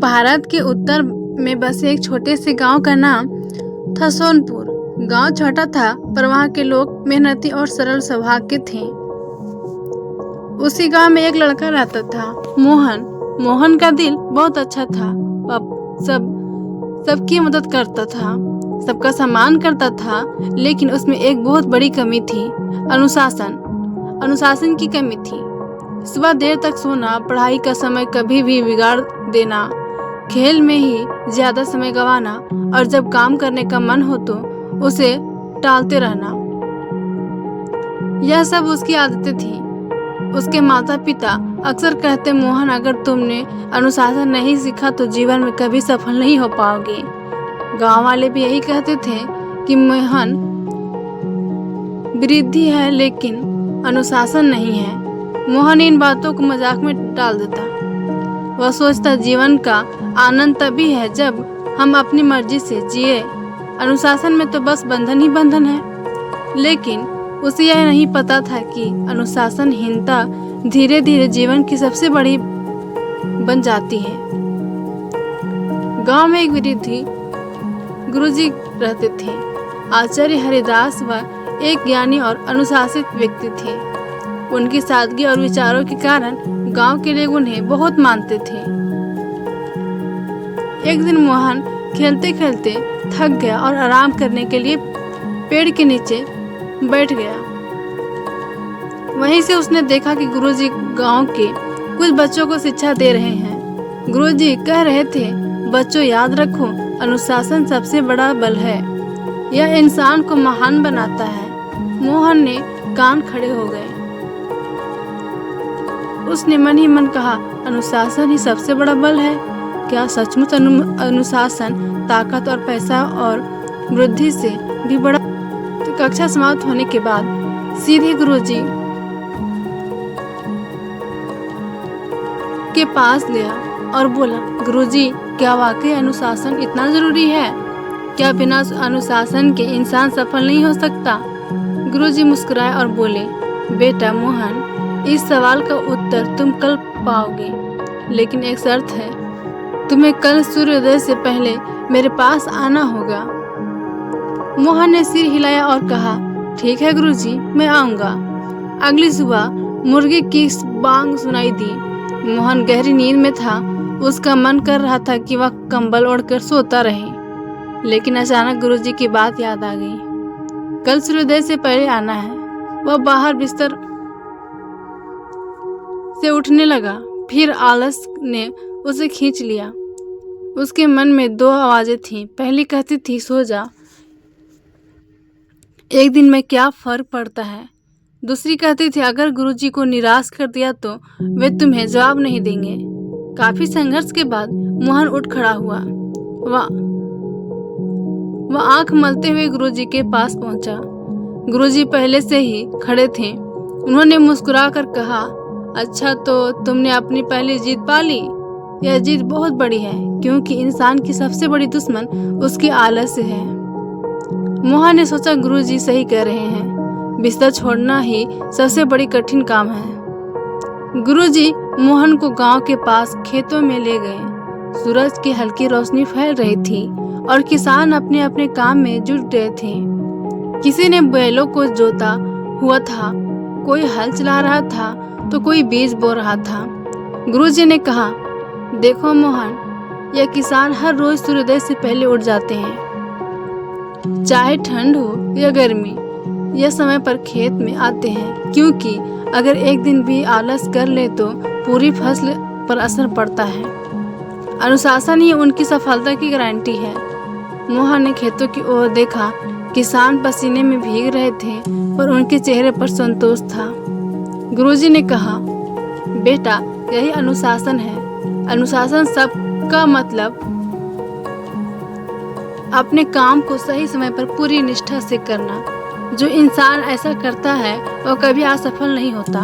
भारत के उत्तर में बसे एक छोटे से गांव का नाम था सोनपुर। गांव छोटा था पर वहां के लोग मेहनती और सरल स्वभाव के थे। उसी गांव में एक लड़का रहता था, मोहन। मोहन का दिल बहुत अच्छा था। वह सबकी मदद करता था, सबका सम्मान करता था, लेकिन उसमें एक बहुत बड़ी कमी थी, अनुशासन की कमी थी। सुबह देर तक सोना, पढ़ाई का समय कभी भी बिगाड़ देना, खेल में ही ज्यादा समय गंवाना और जब काम करने का मन हो तो उसे टालते रहना, यह सब उसकी आदतें थी। उसके माता पिता अक्सर कहते, मोहन अगर तुमने अनुशासन नहीं सीखा तो जीवन में कभी सफल नहीं हो पाओगे। गांव वाले भी यही कहते थे कि मोहन वृद्धि है लेकिन अनुशासन नहीं है। मोहन इन बातों को मजाक में टाल देता। वह सोचता जीवन का आनंद तभी है जब हम अपनी मर्जी से जिए, अनुशासन में तो बस बंधन ही बंधन है। लेकिन उसे यह नहीं पता था कि अनुशासनहीनता धीरे धीरे जीवन की सबसे बड़ी बन जाती है। गांव में एक वृद्धि गुरुजी रहते थे। आचार्य हरिदास वह एक ज्ञानी और अनुशासित व्यक्ति थे। उनकी सादगी और विचारों के कारण गांव के लोग उन्हें बहुत मानते थे। एक दिन मोहन खेलते खेलते थक गया और आराम करने के लिए पेड़ के नीचे बैठ गया। वहीं से उसने देखा कि गुरुजी गांव के कुछ बच्चों को शिक्षा दे रहे हैं। गुरुजी कह रहे थे, बच्चों याद रखो, अनुशासन सबसे बड़ा बल है, यह इंसान को महान बनाता है। मोहन ने कान खड़े हो गए। उसने मन ही मन कहा, अनुशासन ही सबसे बड़ा बल है? क्या सचमुच अनुशासन ताकत और पैसा और वृद्धि से भी बड़ा? तो कक्षा समाप्त होने के बाद सीधे गुरुजी के पास गया और बोला, गुरुजी क्या वाकई अनुशासन इतना जरूरी है? क्या बिना अनुशासन के इंसान सफल नहीं हो सकता? गुरुजी मुस्कुराए और बोले, बेटा मोहन, इस सवाल का उत्तर तुम कल पाओगे, लेकिन एक शर्त है, तुम्हें कल सूर्योदय से पहले मेरे पास आना होगा। मोहन ने सिर हिलाया और कहा, ठीक है गुरुजी, मैं आऊंगा। अगली सुबह मुर्गी की बांग सुनाई दी। मोहन गहरी नींद में था। उसका मन कर रहा था कि वह कंबल ओढ़कर सोता रहे, लेकिन अचानक गुरुजी की बात याद आ गई। कल सूर्योदय से पहले आना है। वह बाहर बिस्तर से उठने लगा, फिर आलस ने उसे खींच लिया। उसके मन में दो आवाजें थीं। पहली कहती थी, सो जा, एक दिन में क्या फर्क पड़ता है। दूसरी कहती थी, अगर गुरुजी को निराश कर दिया तो वे तुम्हें जवाब नहीं देंगे। काफी संघर्ष के बाद मोहन उठ खड़ा हुआ। वह आंख मलते हुए गुरुजी के पास पहुंचा। गुरुजी पहले से ही खड़े थे। उन्होंने मुस्कुरा कर कहा, अच्छा तो तुमने अपनी पहली जीत पा ली। यह जीत बहुत बड़ी है, क्योंकि इंसान की सबसे बड़ी दुश्मन उसकी आलस्य है। मोहन ने सोचा, गुरुजी सही कह रहे हैं, बिस्तर छोड़ना ही सबसे बड़ी कठिन काम है। गुरुजी मोहन को गांव के पास खेतों में ले गए। सूरज की हल्की रोशनी फैल रही थी और किसान अपने अपने काम में जुट गए थे। किसी ने बैलों को जोता हुआ था, कोई हल चला रहा था तो कोई बीज बो रहा था। गुरुजी ने कहा, देखो मोहन, यह किसान हर रोज सूर्योदय से पहले उठ जाते हैं। चाहे ठंड हो या गर्मी, यह समय पर खेत में आते हैं, क्योंकि अगर एक दिन भी आलस कर ले तो पूरी फसल पर असर पड़ता है। अनुशासन ही उनकी सफलता की गारंटी है। मोहन ने खेतों की ओर देखा। किसान पसीने में भीग रहे थे, पर उनके चेहरे पर संतोष था। गुरुजी ने कहा, बेटा, यही अनुशासन है। अनुशासन सबका मतलब अपने काम को सही समय पर पूरी निष्ठा से करना। जो इंसान ऐसा करता है वह कभी असफल नहीं होता।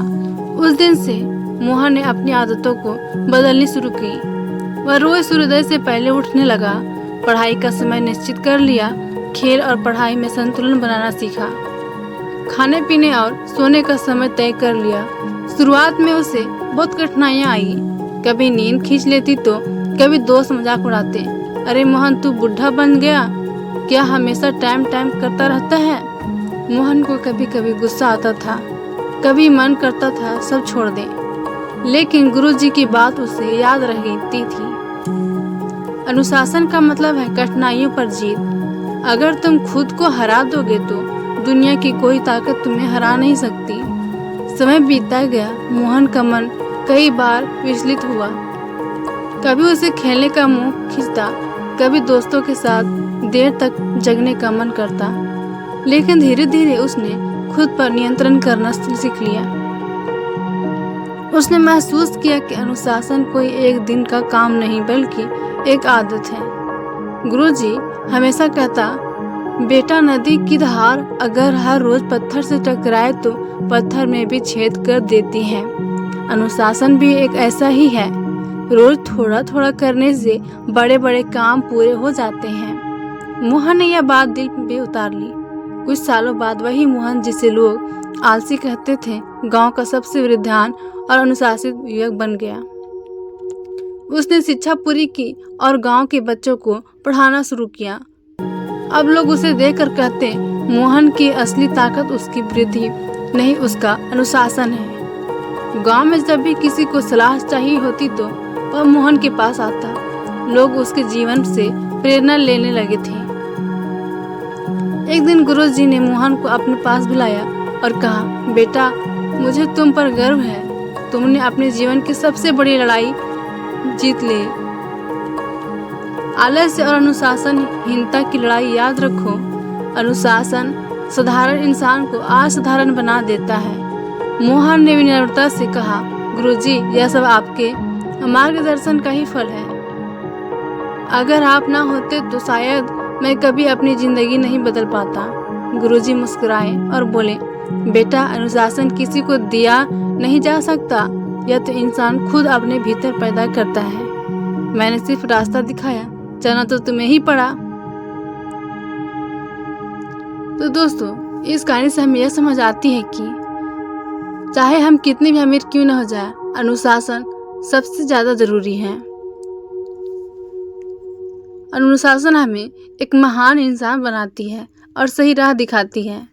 उस दिन से मोहन ने अपनी आदतों को बदलनी शुरू की। वह रोज सूर्योदय से पहले उठने लगा, पढ़ाई का समय निश्चित कर लिया, खेल और पढ़ाई में संतुलन बनाना सीखा, खाने पीने और सोने का समय तय कर लिया। शुरुआत में उसे बहुत कठिनाइयाँ आई। कभी नींद खींच लेती तो कभी दोस्त मजाक उड़ाते, अरे मोहन तू बुढ़ा बन गया क्या, हमेशा टाइम टाइम करता रहता है। मोहन को कभी कभी गुस्सा आता था, कभी मन करता था सब छोड़ दे, लेकिन गुरुजी की बात उसे याद रहती थी। अनुशासन का मतलब है कठिनाइयों पर जीत। अगर तुम खुद को हरा दोगे तो दुनिया की कोई ताकत तुम्हें हरा नहीं सकती। समय बीतता गया, मोहन का मन कई बार विचलित हुआ। कभी उसे खेलने का मुंह खींचता, कभी दोस्तों के साथ देर तक जगने का मन करता, लेकिन धीरे धीरे उसने खुद पर नियंत्रण करना सीख लिया। उसने महसूस किया कि अनुशासन कोई एक दिन का काम नहीं बल्कि एक आदत है। गुरुजी हमेशा कहता, बेटा नदी की धार अगर हर रोज पत्थर से टकराए तो पत्थर में भी छेद कर देती है। अनुशासन भी एक ऐसा ही है, रोज थोड़ा थोड़ा करने से बड़े बड़े काम पूरे हो जाते हैं। मोहन ने यह बात दिल पे उतार ली। कुछ सालों बाद वही मोहन जिसे लोग आलसी कहते थे, गांव का सबसे वृद्धान और अनुशासित युवक बन गया। उसने शिक्षा पूरी की और गांव के बच्चों को पढ़ाना शुरू किया। अब लोग उसे देखकर कहते, मोहन की असली ताकत उसकी बुद्धि नहीं, उसका अनुशासन है। गांव में जब भी किसी को सलाह चाहिए होती तो वह मोहन के पास आता। लोग उसके जीवन से प्रेरणा लेने लगे थे। एक दिन गुरुजी ने मोहन को अपने पास बुलाया और कहा, बेटा मुझे तुम पर गर्व है, तुमने अपने जीवन की सबसे बड़ी लड़ाई जीत ली। आलस्य और अनुशासनहीनता की लड़ाई याद रखो। अनुशासन साधारण इंसान को असाधारण बना देता है। मोहन ने विनम्रता से कहा, गुरुजी यह सब आपके मार्गदर्शन का ही फल है। अगर आप ना होते तो शायद मैं कभी अपनी जिंदगी नहीं बदल पाता। गुरुजी मुस्कुराए और बोले, बेटा अनुशासन किसी को दिया नहीं जा सकता, यह तो इंसान खुद अपने भीतर पैदा करता है। मैंने सिर्फ रास्ता दिखाया, चलना तो तुम्हें ही पड़ा। तो दोस्तों इस कहानी से हमें यह समझ आती है कि चाहे हम कितने भी अमीर क्यों न हो जाए, अनुशासन सबसे ज्यादा जरूरी है। अनुशासन हमें एक महान इंसान बनाती है और सही राह दिखाती है।